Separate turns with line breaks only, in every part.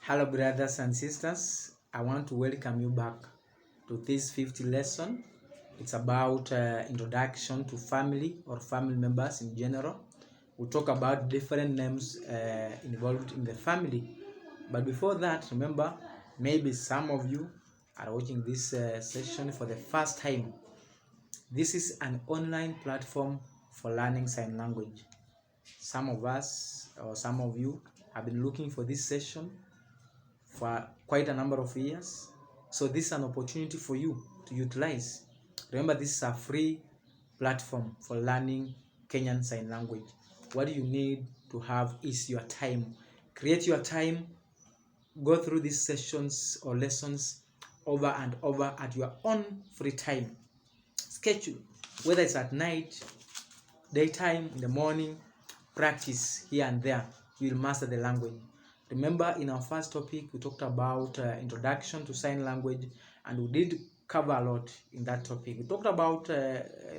Hello, brothers and sisters. I want to welcome you back to this 50th lesson. It's about introduction to family or family members in general. We'll talk about different names involved in the family. But before that, remember, maybe some of you are watching this session for the first time. This is an online platform for learning sign language. Some of us or some of you have been looking for this session for quite a number of years. So this is an opportunity for you to utilize. Remember, this is a free platform for learning Kenyan Sign Language. What you need to have is your time. Create your time, go through these sessions or lessons over and over at your own free time. Schedule, whether it's at night, daytime, in the morning, practice here and there. You will master the language. Remember, in our first topic, we talked about introduction to sign language, and we did cover a lot in that topic. We talked about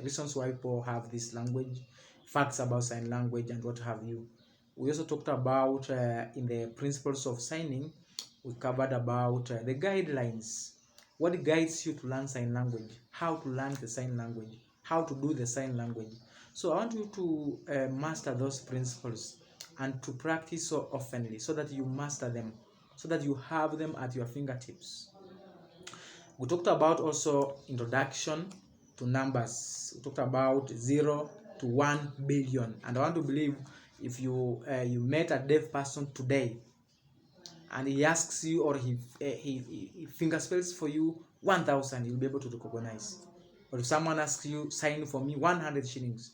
reasons why people have this language, facts about sign language, and what have you. We also talked about in the principles of signing, we covered about the guidelines. What guides you to learn sign language, how to learn the sign language, how to do the sign language. So I want you to master those principles and to practice so oftenly so that you master them, so that you have them at your fingertips. We talked about also introduction to numbers. We talked about 0 to 1 billion. And I want to believe if you met a deaf person today and he asks you or he finger spells for you 1,000, you'll be able to recognize. Or if someone asks you, sign for me 100 shillings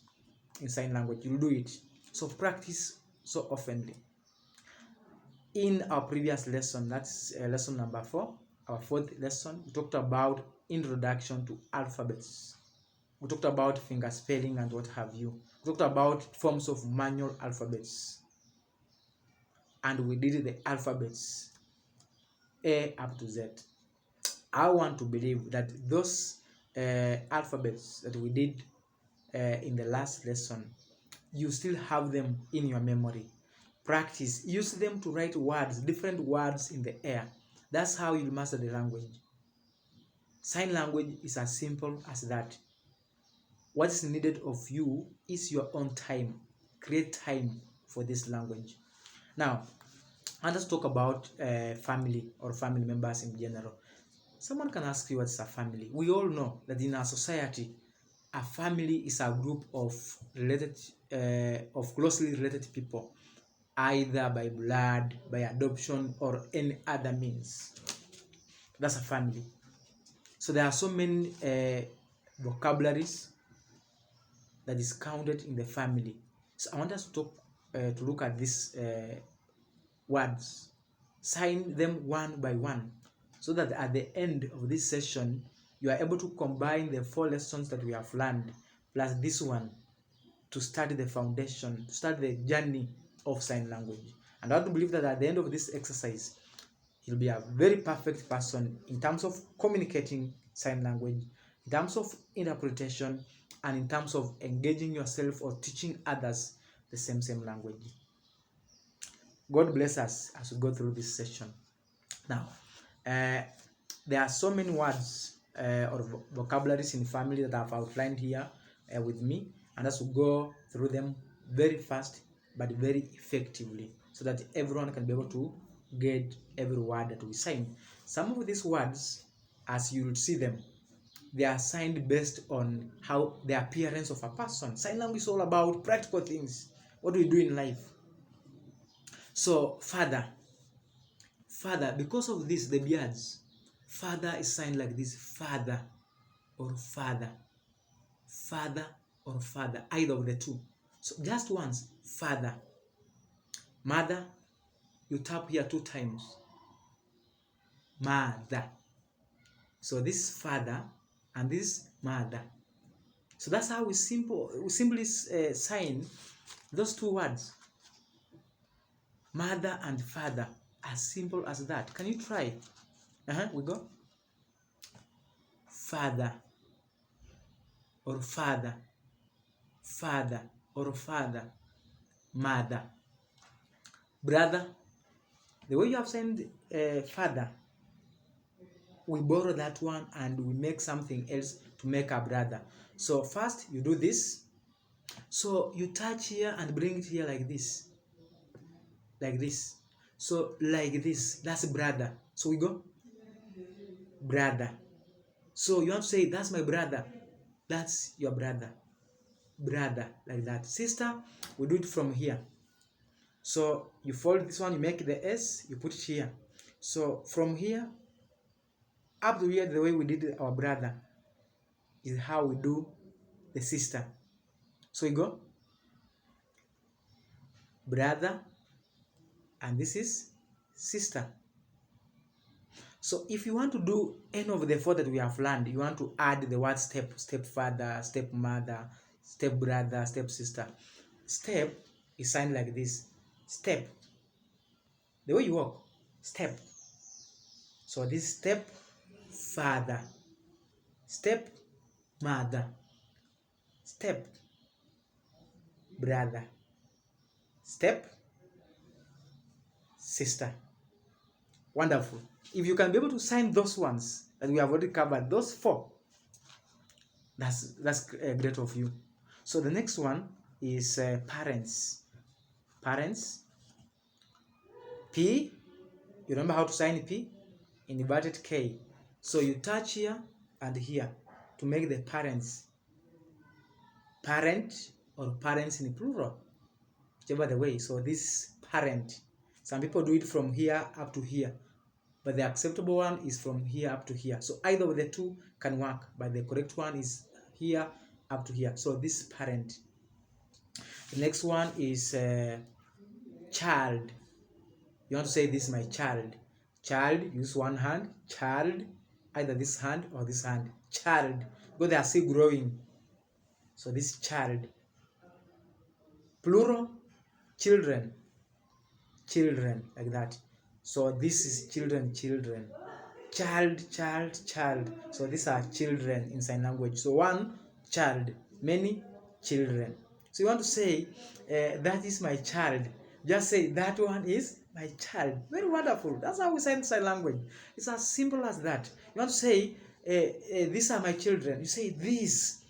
in sign language, you'll do it. So practice so oftenly. In our previous lesson, that's lesson number 4, our fourth lesson, we talked about introduction to alphabets. We talked about finger spelling and what have you. We talked about forms of manual alphabets. And we did the alphabets A up to Z. I want to believe that those alphabets that we did in the last lesson, you still have them in your memory. Practice. Use them to write words, different words in the air. That's how you'll master the language. Sign language is as simple as that. What is needed of you is your own time. Create time for this language. Now, let's talk about family or family members in general. Someone can ask you what's a family. We all know that in our society, a family is a group of closely related people, either by blood, by adoption, or any other means. That's a family. So there are so many vocabularies that is counted in the family. So I want us to look at these words, sign them one by one, so that at the end of this session, you are able to combine the 4 lessons that we have learned plus this one to start the foundation, to start the journey of sign language. And I want to believe that at the end of this exercise, you'll be a very perfect person in terms of communicating sign language, in terms of interpretation, and in terms of engaging yourself or teaching others the same language. God bless us as we go through this session. Now, there are so many words or vocabularies in family that I've outlined here with me, and as we go through them very fast but very effectively, so that everyone can be able to get every word that we sign. Some of these words, as you will see them, they are signed based on how the appearance of a person. Sign language is all about practical things. What do we do in life? So, father, because of this, the beards, father is signed like this: father or father, father or father, either of the two. So just once, father. Mother, you tap here 2 times. Mother. So this is father and this is mother. So that's how we simply sign those 2 words. Mother and father, as simple as that. Can you try? We go. Father or father, father or father, mother. Brother, The way you have signed father, we borrow that one and we make something else to make a brother. So first you do this. So you touch here and bring it here like this. Like this. So like this. That's brother. So we go brother. So you have to say that's my brother. That's your brother. Brother, like that. Sister, we do it from here. So you fold this one, you make the S, you put it here. So from here up to here, the way we did our brother is how we do the sister. So we go brother, and this is sister. So if you want to do any of the four that we have learned, you want to add the word step, stepfather, stepmother, stepbrother, stepsister. Step is signed like this. Step. The way you walk, step. So this step father, step mother, step brother, step sister. Wonderful. If you can be able to sign those ones that we have already covered, those four, that's great of you. So the next one is parents. Parents. P. You remember how to sign P? Inverted K. So you touch here and here to make the parents. Parent or parents in plural, whichever the way. So this parent. Some people do it from here up to here, but the acceptable one is from here up to here. So either of the two can work, but the correct one is here up to here. So this parent. The next one is child. You want to say this is my child. Child, use one hand. Child, either this hand or this hand. Child, because they are still growing. So this child. Plural, children. Children, like that. So this is children, children. Child, child, child. So these are children in sign language. So one child, many children. So you want to say that is my child. Just say that one is my child. Very wonderful. That's how we sign language. It's as simple as that. You want to say these are my children. You say these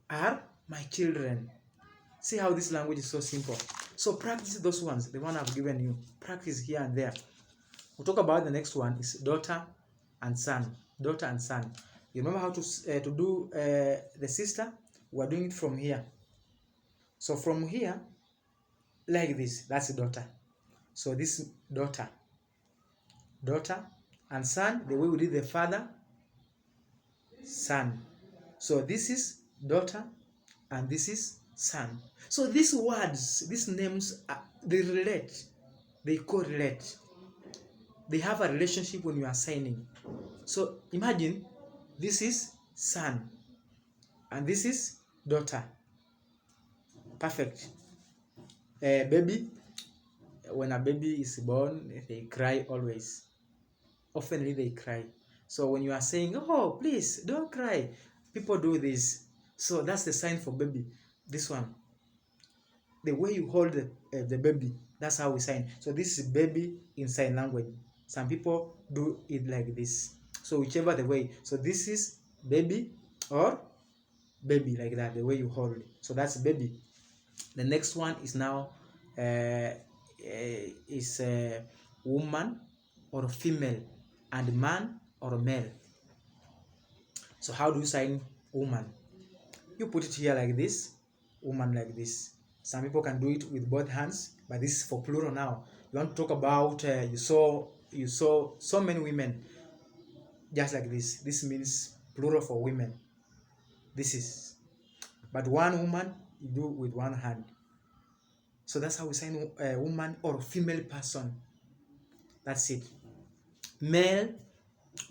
are my children. See how this language is so simple. So practice those ones, the one I've given you. Practice here and there. We'll talk about the next one is daughter and son. Daughter and son. You remember how to do the sister? We're doing it from here. So from here, like this, that's the daughter. So this daughter. Daughter and son, the way we did the father, son. So this is daughter and this is son. So these words, these names, they relate. They correlate. They have a relationship when you are signing. So imagine this is son and this is daughter. Perfect. Baby, when a baby is born, they cry always. Often they cry. So when you are saying, oh, please don't cry, people do this. So that's the sign for baby. This one. The way you hold the baby, that's how we sign. So this is baby in sign language. Some people do it like this. So whichever the way. So this is baby or baby, like that, the way you hold it. So that's baby. The next one is now woman or female, and man or male. So how do you sign woman? You put it here like this, woman like this. Some people can do it with both hands, but this is for plural now. You want to talk about you saw so many women just like this. This means plural for women. This is, but one woman you do with one hand. So that's how we sign a woman or female person. That's it. Male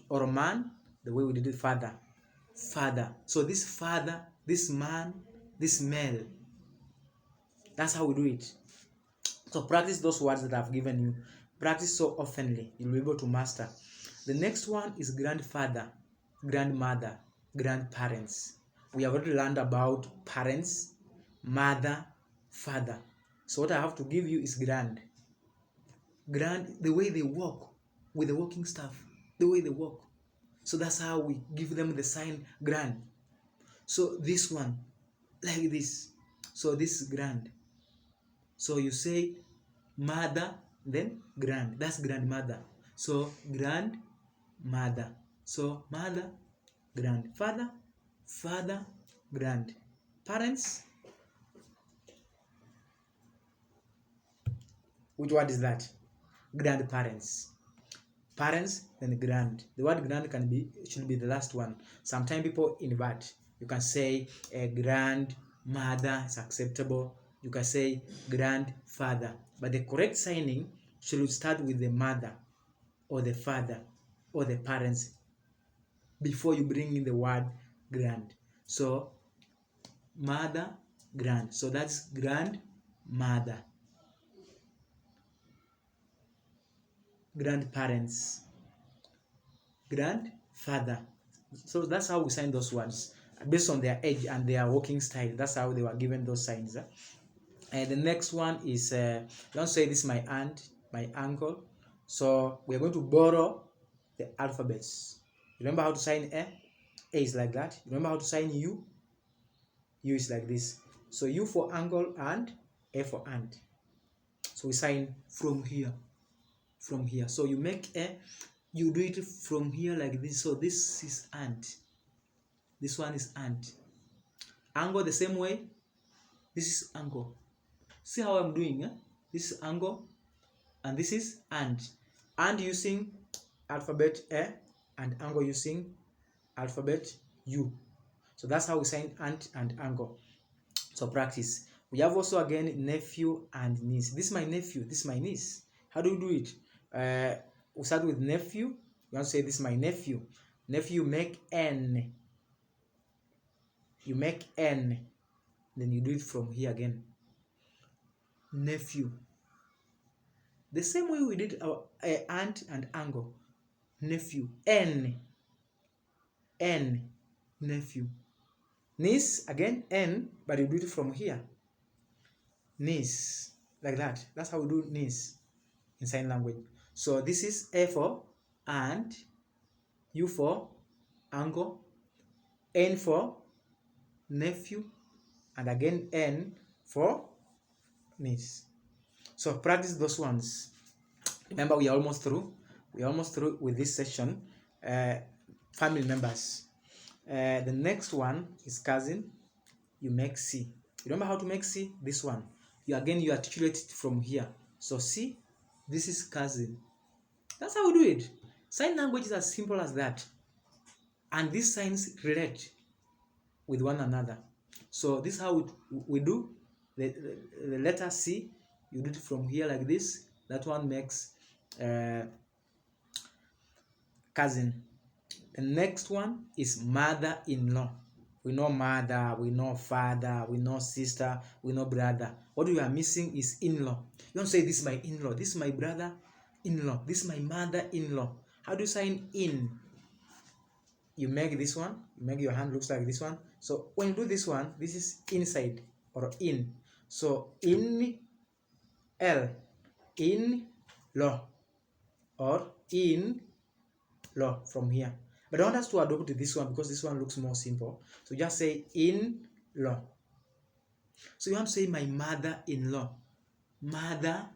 or man, the way we did it, father. Father. So this father, this man, this male. That's how we do it. So practice those words that I've given you. Practice so oftenly, you'll be able to master. The next one is grandfather, grandmother, grandparents. We have already learned about parents, mother, father. So what I have to give you is grand. the way they walk with the walking staff, the way they walk. So that's how we give them the sign grand. So this one, like this. So this is grand. So you say mother, then grand. That's grandmother. So grandmother. So mother, grandfather, father, grand. Parents. Which word is that? Grandparents. Parents, then grand. The word grand should be the last one. Sometimes people invert. You can say a grandmother is acceptable. You can say grandfather. But the correct signing should start with the mother or the father or the parents before you bring in the word grand. So mother, grand. So that's grandmother. Grandparents, grandfather. So that's how we sign those words based on their age and their walking style. That's how they were given those signs. And the next one is don't say this is my aunt, my uncle. So we're going to borrow the alphabets. Remember how to sign A? A is like that. Remember how to sign U? U is like this. So U for uncle and A for aunt. So we sign from here. From here. So you make A, you do it from here like this. So this is aunt. This one is aunt. Uncle the same way. This is uncle. See how I'm doing? This is uncle and this is aunt. Aunt using alphabet A and uncle using alphabet U. So that's how we sign aunt and uncle. So practice. We have also again nephew and niece. This is my nephew. This is my niece. How do you do it? We start with nephew. You want to say this is my nephew. Nephew, make N. You make N. Then you do it from here again. Nephew. The same way we did our aunt and uncle. Nephew. N. N. Nephew. Niece, again N, but you do it from here. Niece. Like that. That's how we do niece in sign language. So this is A for aunt, U for uncle, N for nephew, and again N for niece. So practice those ones. Remember, we are almost through. We are almost through with this session. Family members. The next one is cousin. You make C. You remember how to make C? This one. You articulate it from here. So C, this is cousin. That's how we do it. Sign language is as simple as that. And these signs relate with one another. So this is how we do the letter C. You do it from here like this. That one makes cousin. The next one is mother-in-law. We know mother, we know father, we know sister, we know brother. What we are missing is in-law. You don't say this is my in-law, this is my brother-in-law, this is my mother-in-law. How do you sign in? You make this one, you make your hand looks like this one. So when you do this one, this is inside or in. So in L, in law or in law from here. But I want us to adopt this one because this one looks more simple. So just say in-law. So you want to say my mother-in-law. Mother-in-law.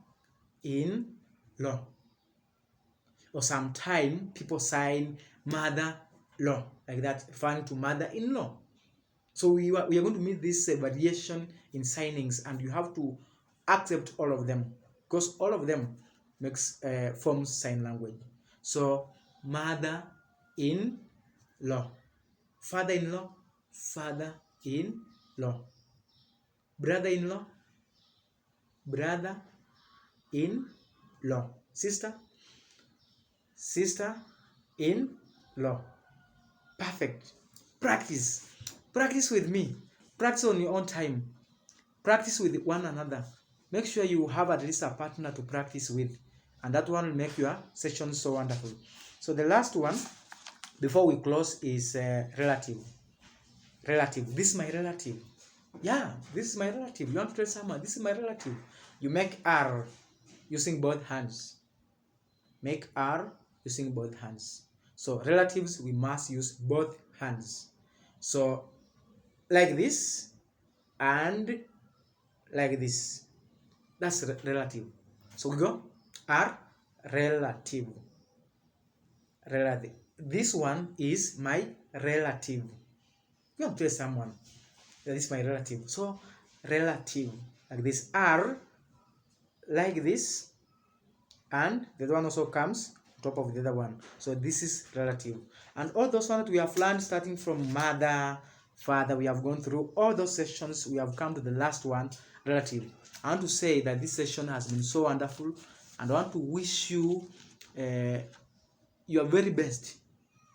Or sometimes people sign mother-law like that, referring to mother-in-law. So we are going to meet this variation in signings, and you have to accept all of them because all of them forms sign language. So mother-in-law, father-in-law, father-in-law, brother-in-law, brother-in-law, sister-in-law. Perfect. Practice with me. Practice on your own time. Practice with one another. Make sure you have at least a partner to practice with, and that one will make your session so wonderful. So the last one before we close is relative. This is my relative. Yeah, this is my relative. You want to tell someone this is my relative. You make R using both hands. make R using both hands. So relatives, we must use both hands. So like this and like this. That's relative. So we go R, relative. Relative. This one is my relative. You have to tell someone that is my relative. So relative, like this. R, like this, and the other one also comes on top of the other one. So this is relative. And all those ones that we have learned, starting from mother, father, we have gone through all those sessions. We have come to the last one, relative. I want to say that this session has been so wonderful, and I want to wish you your very best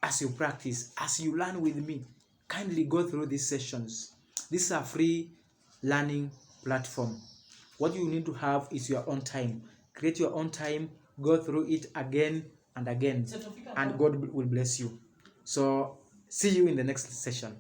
as you practice, as you learn with me. Kindly go through these sessions. This is a free learning platform. What you need to have is your own time. Create your own time, go through it again and again, and God will bless you. So see you in the next session.